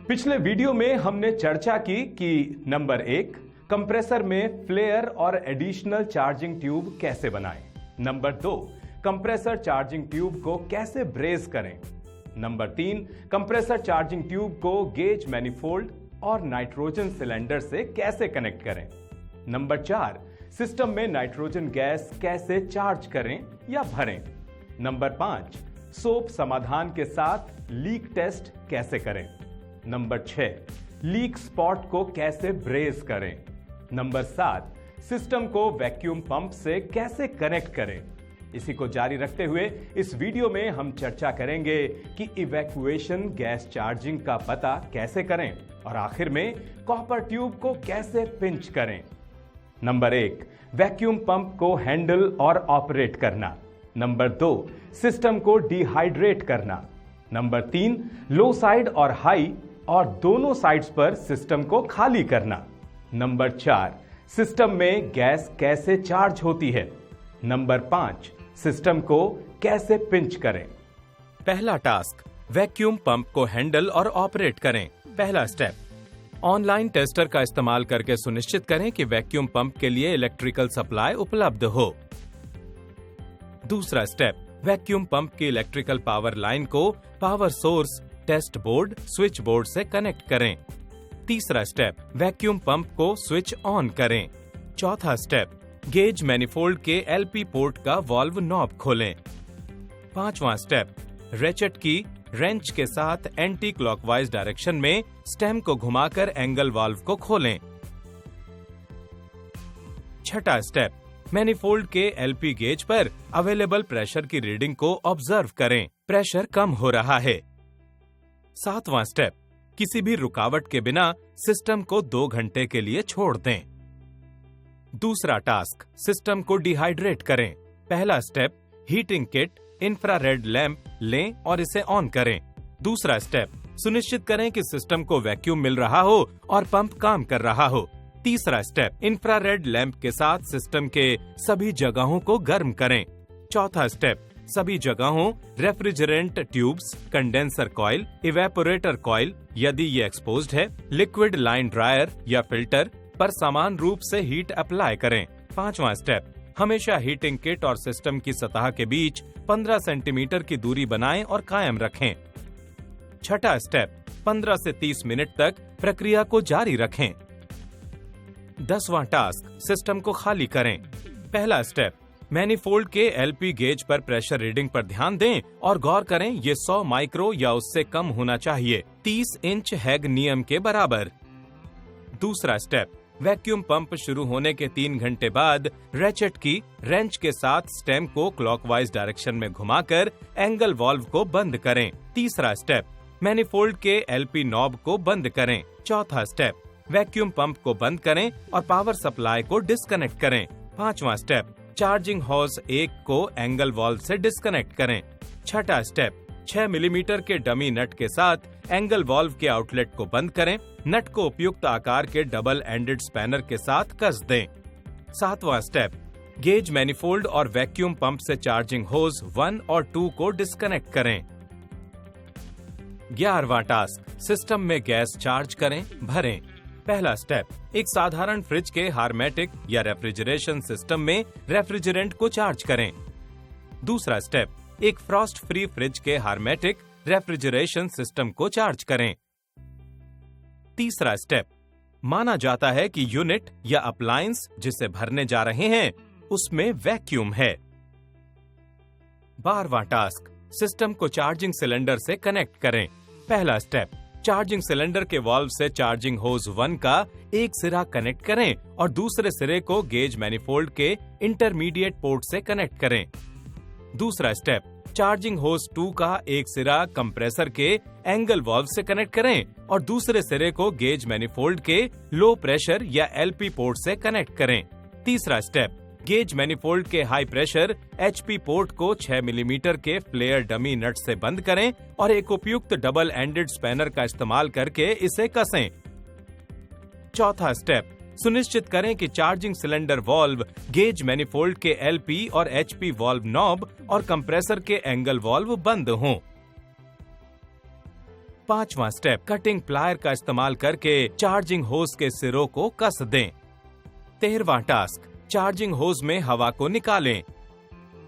पिछले वीडियो में हमने चर्चा की कि नंबर 1, कंप्रेसर में फ्लेयर और एडिशनल चार्जिंग ट्यूब कैसे बनाएं। नंबर 2, कंप्रेसर चार्जिंग ट्यूब को कैसे ब्रेस करें। नंबर 3, कंप्रेसर चार्जिंग ट्यूब को गेज मैनिफोल्ड और नाइट्रोजन सिलेंडर से कैसे कनेक्ट करें। नंबर 4, सिस्टम में नाइट्रोजन गैस कैसे चार्ज करें या भरें। नंबर 5, सोप समाधान के साथ लीक टेस्ट कैसे करें। नंबर 6, लीक स्पॉट को कैसे ब्रेस करें। नंबर 7, सिस्टम को वैक्यूम पंप से कैसे कनेक्ट करें। इसी को जारी रखते हुए इस वीडियो में हम चर्चा करेंगे कि इवैक्यूएशन गैस चार्जिंग का पता कैसे करें और आखिर में कॉपर ट्यूब को कैसे पिंच करें। नंबर 1, वैक्यूम पंप को हैंडल और ऑपरेट करना। नंबर 2, सिस्टम को डिहाइड्रेट करना। नंबर 3, लो साइड और हाई और दोनों साइड्स पर सिस्टम को खाली करना। नंबर 4, सिस्टम में गैस कैसे चार्ज होती है। नंबर 5, सिस्टम को कैसे पिंच करें। पहला टास्क, वैक्यूम पंप को हैंडल और ऑपरेट करें। पहला स्टेप, ऑनलाइन टेस्टर का इस्तेमाल करके सुनिश्चित करें कि वैक्यूम पंप के लिए इलेक्ट्रिकल सप्लाई उपलब्ध हो। दूसरा स्टेप, वैक्यूम पंप की इलेक्ट्रिकल पावर लाइन को power source, test board, switch board से कनेक्ट करें। तीसरा स्टेप, वैक्यूम पंप को स्विच ऑन करें। चौथा स्टेप, गेज मैनिफोल्ड के एलपी पोर्ट का वाल्व नॉब खोलें। पांचवा स्टेप, रेचेट की रेंच के साथ एंटी क्लॉकवाइज डायरेक्शन में स्टेम को घुमाकर एंगल वाल्व को खोलें। छठा स्टेप, मैनिफोल्ड के एलपी गेज पर अवेलेबल प्रेशर की रीडिंग को ऑब्जर्व करें। प्रेशर कम हो रहा है। सातवां स्टेप, किसी भी रुकावट के बिना सिस्टम को 2 घंटे के लिए छोड़ दें। दूसरा टास्क, सिस्टम को डिहाइड्रेट करें। पहला step, heating kit, infrared lamp लें और इसे ऑन करें। दूसरा स्टेप, सुनिश्चित करें कि सिस्टम को वैक्यूम मिल रहा हो और पंप काम कर रहा हो। तीसरा स्टेप, इंफ्रारेड लैंप के साथ सिस्टम के सभी जगहों को गर्म करें। चौथा स्टेप, सभी जगहों refrigerant tubes, condenser coil, evaporator coil यदि ये एक्सपोज्ड है, लिक्विड लाइन ड्रायर या फिल्टर पर समान रूप से हीट अप्लाई करें। पांचवा स्टेप, हमेशा हीटिंग किट और सिस्टम की सतह के बीच 15 सेंटीमीटर की दूरी बनाएं और कायम रखें। छठा स्टेप, 15 से 30 मिनट तक प्रक्रिया को जारी रखें। 10वां टास्क, सिस्टम को खाली करें। पहला स्टेप, मैनिफोल्ड के एलपी गेज पर प्रेशर रीडिंग पर ध्यान दें और गौर करें ये 100 माइक्रो या उससे कम होना चाहिए, 30 इंच हैग नियम के बराबर। दूसरा स्टेप, वैक्यूम पंप शुरू होने के 3 घंटे बाद रेचेट की रेंच के साथ स्टेम को क्लॉकवाइज डायरेक्शन में घुमाकर एंगल वाल्व को बंद करें। तीसरा स्टेप, मैनिफोल्ड के एलपी नॉब को बंद करें। चौथा स्टेप, वैक्यूम पंप को बंद करें और पावर सप्लाई को डिस्कनेक्ट करें। पांचवा स्टेप, चार्जिंग हॉज 1 को एंगल वाल्व से डिस्कनेक्ट करें। छठा स्टेप, 6 मिलीमीटर के डमी नट के साथ एंगल वाल्व के आउटलेट को बंद करें। नट को उपयुक्त आकार के डबल एंडेड स्पैनर के साथ कस दें। सातवां स्टेप, गेज मैनिफोल्ड और वैक्यूम पंप से चार्जिंग होज 1 और 2 को डिस्कनेक्ट करें। 11वां टास्क, सिस्टम में गैस चार्ज करें, भरें। पहला स्टेप, एक साधारण फ्रिज के हार्मेटिक या रेफ्रिजरेशन सिस्टम में रेफ्रिजरेंट को चार्ज करें। दूसरा स्टेप, एक फ्रॉस्ट फ्री फ्रिज के हार्मेटिक रेफ्रिजरेशन सिस्टम को चार्ज करें। तीसरा स्टेप, माना जाता है कि यूनिट या अप्लायंस जिसे भरने जा रहे हैं उसमें वैक्यूम है। 12वां टास्क, सिस्टम को चार्जिंग सिलेंडर से कनेक्ट करें। पहला स्टेप, चार्जिंग सिलेंडर के वाल्व से चार्जिंग होज 1 का एक सिरा कनेक्ट करें और दूसरे सिरे को गेज मैनिफोल्ड के इंटरमीडिएट पोर्ट से कनेक्ट करें। दूसरा स्टेप, चार्जिंग होज 2 का एक सिरा कंप्रेसर के एंगल वाल्व से कनेक्ट करें और दूसरे सिरे को गेज मैनिफोल्ड के लो प्रेशर या एलपी पोर्ट से कनेक्ट करें। तीसरा स्टेप, गेज मैनिफोल्ड के हाई प्रेशर एचपी पोर्ट को 6 मिलीमीटर के फ्लेयर डमी नट से बंद करें और एक उपयुक्त डबल एंडेड स्पैनर का इस्तेमाल करके इसे कसें। चौथा स्टेप, सुनिश्चित करें कि charging cylinder valve, gauge manifold के एलपी और एचपी वाल्व नॉब और कंप्रेसर के एंगल वाल्व बंद हों। पांचवा स्टेप, कटिंग प्लायर का इस्तेमाल करके चार्जिंग होज के सिरों को कस दें। 13वां टास्क, चार्जिंग होज में हवा को निकालें।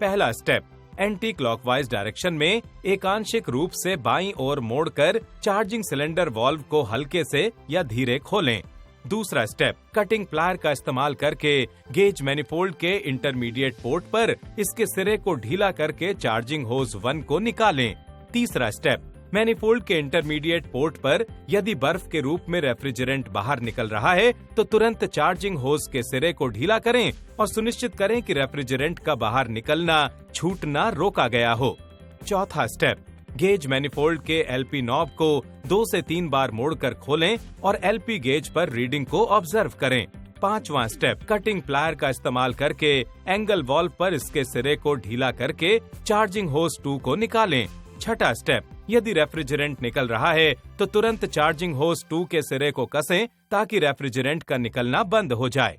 पहला स्टेप, एंटी क्लॉकवाइज डायरेक्शन में एकांशिक रूप से बाईं ओर मोड़कर चार्जिंग सिलेंडर वाल्व को हल्के से या धीरे खोलें। दूसरा स्टेप, कटिंग प्लायर का इस्तेमाल करके गेज मैनिफोल्ड के इंटरमीडिएट पोर्ट पर इसके सिरे को ढीला करके चार्जिंग होज 1 को निकालें। तीसरा स्टेप, मैनिफोल्ड के इंटरमीडिएट पोर्ट पर यदि बर्फ के रूप में रेफ्रिजरेंट बाहर निकल रहा है तो तुरंत चार्जिंग होज के सिरे को ढीला करें और सुनिश्चित करें कि रेफ्रिजरेंट का बाहर निकलना, छूटना रोका गया हो। चौथा स्टेप, गेज मैनिफोल्ड के एलपी नॉब को 2 से 3 बार मोड़कर खोलें और एलपी गेज पर रीडिंग को ऑब्जर्व करें। पांचवा स्टेप, कटिंग प्लायर का इस्तेमाल करके एंगल वाल्व पर इसके सिरे को ढीला करके चार्जिंग होज 2 को निकालें। छठा स्टेप, यदि रेफ्रिजरेंट निकल रहा है तो तुरंत चार्जिंग होज 2 के सिरे को कसें ताकि रेफ्रिजरेंट का निकलना बंद हो जाए।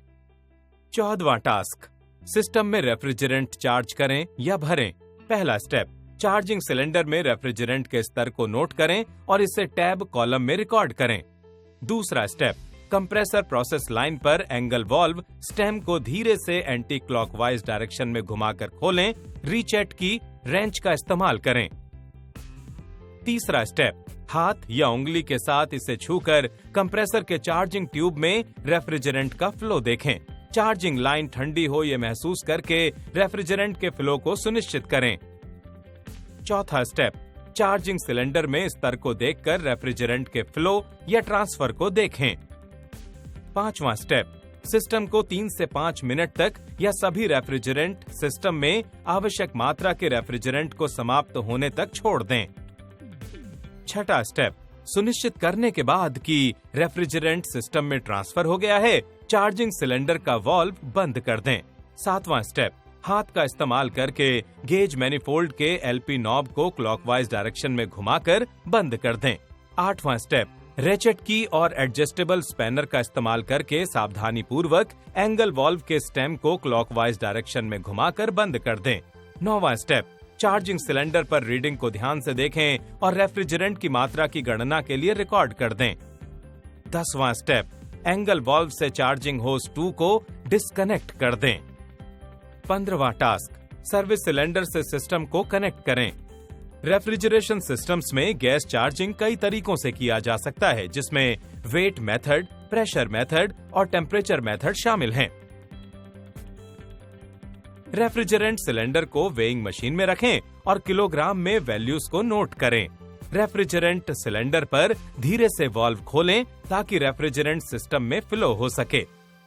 14वां टास्क, सिस्टम में रेफ्रिजरेंट चार्ज करें या भरें। पहला स्टेप, चार्जिंग सिलेंडर में रेफ्रिजरेंट के स्तर को नोट करें और इसे टैब कॉलम में रिकॉर्ड करें। दूसरा स्टेप, कंप्रेसर प्रोसेस लाइन पर एंगल वाल्व स्टेम को धीरे से एंटी क्लॉकवाइज डायरेक्शन में घुमाकर खोलें। रीचेट की रेंच का इस्तेमाल करें। तीसरा स्टेप, हाथ या उंगली के साथ इसे छूकर कंप्रेसर के चार्जिंग ट्यूब में रेफ्रिजरेंट का फ्लो देखें। चार्जिंग लाइन ठंडी हो ये महसूस करके रेफ्रिजरेंट के फ्लो को सुनिश्चित करें। चौथा स्टेप, चार्जिंग सिलेंडर में स्तर को देखकर रेफ्रिजरेंट के फ्लो या ट्रांसफर को देखें। पांचवा स्टेप, सिस्टम को 3 से 5 मिनट तक या सभी रेफ्रिजरेंट सिस्टम में आवश्यक मात्रा के रेफ्रिजरेंट को समाप्त होने तक छोड़ दें। छठा स्टेप, सुनिश्चित करने के बाद कि रेफ्रिजरेंट सिस्टम में ट्रांसफर हो गया है, चार्जिंग सिलेंडर का वाल्व बंद कर दें। सातवां स्टेप, हाथ का इस्तेमाल करके गेज मैनिफोल्ड के एलपी नॉब को क्लॉकवाइज डायरेक्शन में घुमाकर बंद कर दें। आठवां स्टेप, रेचेट की और एडजस्टेबल स्पैनर का इस्तेमाल करके सावधानी पूर्वक एंगल वाल्व के स्टेम को क्लॉकवाइज डायरेक्शन में घुमाकर बंद कर दें। 9वां स्टेप, चार्जिंग सिलेंडर पर रीडिंग को ध्यान से देखें और रेफ्रिजरेंट की मात्रा की गणना के लिए रिकॉर्ड कर दें। 10वां स्टेप, एंगल वाल्व से चार्जिंग होज 2 को डिस्कनेक्ट कर दें। 15वां टास्क, सर्विस सिलेंडर से सिस्टम को कनेक्ट करें। रेफ्रिजरेशन सिस्टम्स में गैस चार्जिंग कई तरीकों से किया जा सकता है, जिसमें वेट मेथड, प्रेशर मेथड और टेम्परेचर मेथड शामिल हैं। रेफ्रिजरेंट सिलेंडर को वेइंग मशीन में रखें और किलोग्राम में वैल्यूज को नोट करें। रेफ्रिजरेंट सिलेंडर पर धीरे से वाल्व खोलें ताकि रेफ्रिजरेंट सिस्टम में फ्लो हो सके।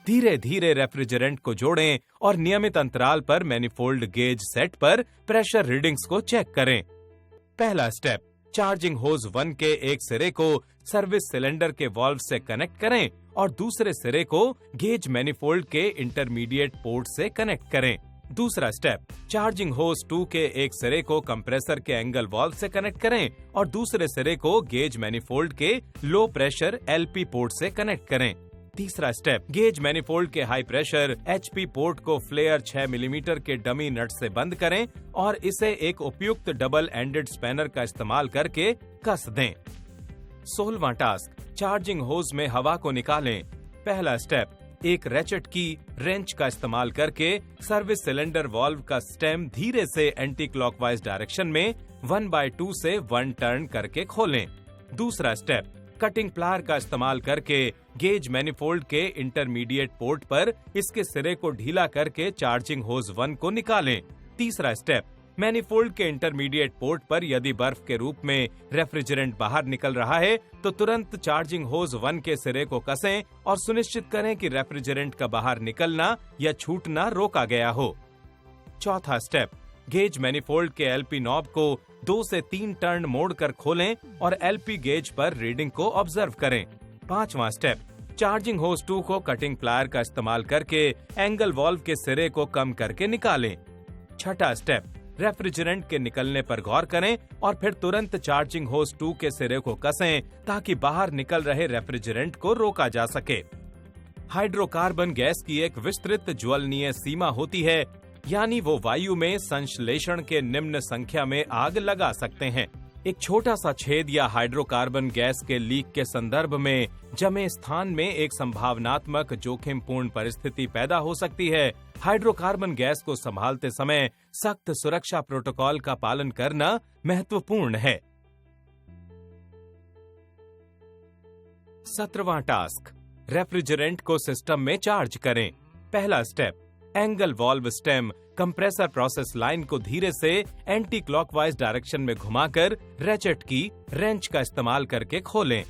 धीरे धीरे रेफ्रिजरेंट को जोड़ें और नियमित अंतराल पर मैनिफोल्ड गेज सेट पर प्रेशर रीडिंग्स को चेक करें। पहला स्टेप, चार्जिंग होज 1 के एक सिरे को सर्विस सिलेंडर के वाल्व से कनेक्ट करें और दूसरे सिरे को गेज मैनिफोल्ड के इंटरमीडिएट पोर्ट से कनेक्ट करें। दूसरा स्टेप, चार्जिंग होज 2 के एक सिरे को कंप्रेसर के एंगल वाल्व से कनेक्ट करें और दूसरे सिरे को गेज मैनिफोल्ड के लो प्रेशर एलपी पोर्ट से कनेक्ट करें। तीसरा स्टेप, गेज मैनिफोल्ड के हाई प्रेशर एचपी पोर्ट को फ्लेयर 6 मिलीमीटर के डमी नट से बंद करें और इसे एक उपयुक्त डबल एंडेड स्पैनर का इस्तेमाल करके कस दें। 16वां टास्क, चार्जिंग होज में हवा को निकालें। पहला स्टेप, एक रेचेट की रेंच का इस्तेमाल करके सर्विस सिलेंडर वाल्व का स्टेम धीरे से एंटी क्लॉकवाइज डायरेक्शन में 1/2 से 1 टर्न करके खोलें। दूसरा स्टेप, कटिंग प्लायर का इस्तेमाल करके गेज मैनिफोल्ड के इंटरमीडिएट पोर्ट पर इसके सिरे को ढीला करके चार्जिंग होज 1 को निकालें। तीसरा स्टेप, मैनिफोल्ड के इंटरमीडिएट पोर्ट पर यदि बर्फ के रूप में रेफ्रिजरेंट बाहर निकल रहा है तो तुरंत चार्जिंग होज 1 के सिरे को कसें और सुनिश्चित करें कि रेफ्रिजरेंट का बाहर निकलना या छूटना रोका गया हो। चौथा स्टेप, गेज मैनिफोल्ड के एलपी नॉब को 2 से 3 टर्न मोड़कर खोलें और एलपी गेज पर रीडिंग को ऑब्जर्व करें। 5वां स्टेप, चार्जिंग होज 2 को कटिंग प्लायर का इस्तेमाल करके एंगल वाल्व के सिरे को कम करके निकालें। 6ठा स्टेप, रेफ्रिजरेंट के निकलने पर गौर करें और फिर तुरंत चार्जिंग होज 2 के सिरे को कसें ताकि बाहर निकल रहे रेफ्रिजरेंट को रोका जा सके। हाइड्रोकार्बन गैस की एक विस्तृत ज्वलनीय सीमा होती है, यानी वो वायु में संश्लेषण के निम्न संख्या में आग लगा सकते हैं। एक छोटा सा छेद या हाइड्रोकार्बन गैस के लीक के संदर्भ में जमे स्थान में एक संभावनात्मक जोखिमपूर्ण परिस्थिति पैदा हो सकती है। हाइड्रोकार्बन गैस को संभालते समय सख्त सुरक्षा प्रोटोकॉल का पालन करना महत्वपूर्ण है। 17वां टास्क, रेफ्रिजरेंट को सिस्टम में चार्ज करें। पहला step, angle valve stem compressor process line को धीरे से एंटी क्लॉकवाइज डायरेक्शन में घुमाकर रेचेट की रेंच का इस्तेमाल करके खोलें।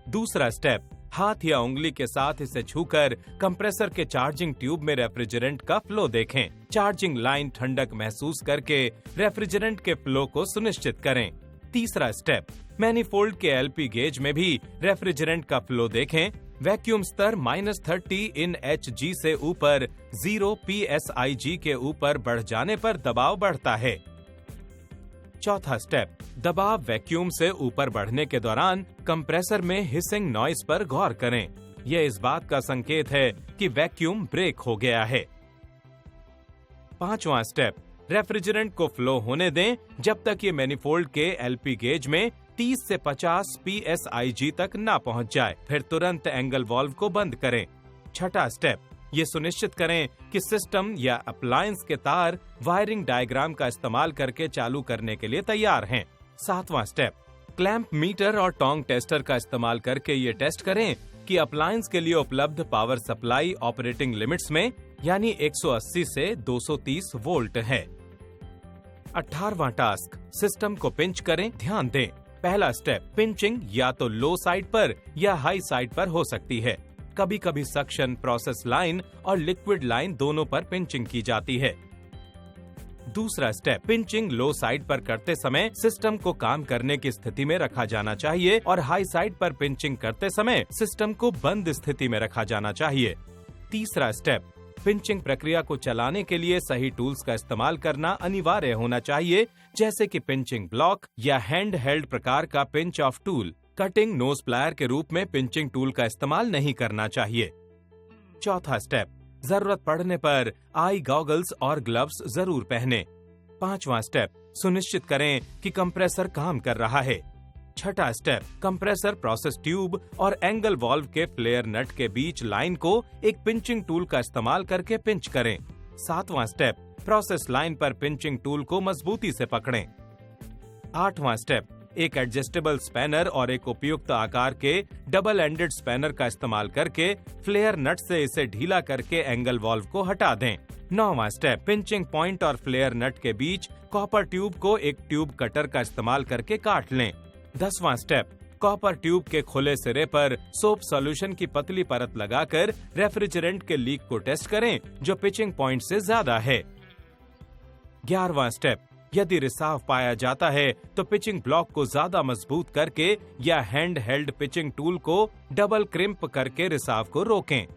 दूसरा स्टेप, हाथ या उंगली के साथ इसे छूकर कंप्रेसर के चार्जिंग ट्यूब में रेफ्रिजरेंट का फ्लो देखें। चार्जिंग लाइन ठंडक महसूस करके रेफ्रिजरेंट के फ्लो को सुनिश्चित करें। तीसरा स्टेप, मैनीफोल्ड के एलपी गेज में भी रेफ्रिजरेंट का फ्लो देखें। वैक्यूम स्तर -30 इन Hg से ऊपर 0 pSig के ऊपर बढ़ जाने पर दबाव बढ़ता है। चौथा स्टेप, दबाव वैक्यूम से ऊपर बढ़ने के दौरान कंप्रेसर में हिसिंग नॉइज पर गौर करें। यह इस बात का संकेत है कि वैक्यूम ब्रेक हो गया है। पांचवा स्टेप, रेफ्रिजरेंट को फ्लो होने दें जब तक ये मैनीफोल्ड के एलपी गेज में 30 से 50 pSig तक ना पहुंच जाए। फिर तुरंत एंगल वाल्व को बंद करें। छठा स्टेप, ये सुनिश्चित करें कि सिस्टम या अप्लायंस के तार वायरिंग डायग्राम का इस्तेमाल करके चालू करने के लिए तैयार हैं। सातवां स्टेप, क्लैंप मीटर और टोंग टेस्टर का इस्तेमाल करके ये टेस्ट करें कि अप्लायंस के लिए उपलब्ध पावर सप्लाई ऑपरेटिंग लिमिट्स में यानी 180 से 230 वोल्ट है। 18वां टास्क, सिस्टम को पिंच करें। ध्यान दें, पहला स्टेप, पिंचिंग या तो लो साइड पर या हाई साइड पर हो सकती है। कभी कभी सक्शन प्रोसेस लाइन और लिक्विड लाइन दोनों पर पिंचिंग की जाती है। दूसरा स्टेप, पिंचिंग लो साइड पर करते समय सिस्टम को काम करने की स्थिति में रखा जाना चाहिए और हाई साइड पर पिंचिंग करते समय सिस्टम को बंद स्थिति में रखा जाना चाहिए। तीसरा स्टेप, पिंचिंग प्रक्रिया को चलाने के लिए सही टूल्स का इस्तेमाल करना अनिवार्य होना चाहिए, जैसे कि पिंचिंग ब्लॉक या हैंड हेल्ड प्रकार का pinch of tool. Cutting knows plier के रूप में पिंचिंग टूल का इस्तेमाल नहीं करना चाहिए। चौथा स्टेप, जरूरत पड़ने पर आई गॉगल्स और ग्लव्स जरूर पहनें। पांचवा स्टेप, सुनिश्चित करें कि कंप्रेसर काम कर रहा है। छठा स्टेप, कंप्रेसर प्रोसेस ट्यूब और एंगल वाल्व के फ्लेयर नट के बीच लाइन को एक पिंचिंग टूल का इस्तेमाल करके पिंच करें। सातवां स्टेप, प्रोसेस लाइन पर पिंचिंग टूल को मजबूती से पकड़ें। आठवां स्टेप, एक एडजस्टेबल स्पैनर और एक उपयुक्त आकार के डबल एंडेड स्पैनर का इस्तेमाल करके फ्लेयर नट से इसे ढीला करके एंगल वाल्व को हटा दें। नौवां स्टेप, पिंचिंग पॉइंट और फ्लेयर नट के बीच कॉपर ट्यूब को एक ट्यूब कटर का इस्तेमाल करके काट लें। 10वां स्टेप, कॉपर ट्यूब के खुले सिरे पर सोप सॉल्यूशन की पतली परत लगाकर रेफ्रिजरेंट के लीक को टेस्ट करें जो पिचिंग पॉइंट से ज्यादा है। 11वां स्टेप, यदि रिसाव पाया जाता है तो पिचिंग ब्लॉक को ज्यादा मजबूत करके या हैंड हेल्ड पिचिंग टूल को डबल क्रिम्प करके रिसाव को रोकें।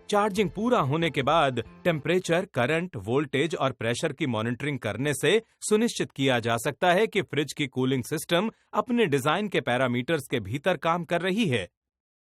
चार्जिंग पूरा होने के बाद टेम्परेचर, करंट, वोल्टेज और प्रेशर की मॉनिटरिंग करने से सुनिश्चित किया जा सकता है कि फ्रिज की कूलिंग सिस्टम अपने डिजाइन के पैरामीटर्स के भीतर काम कर रही है।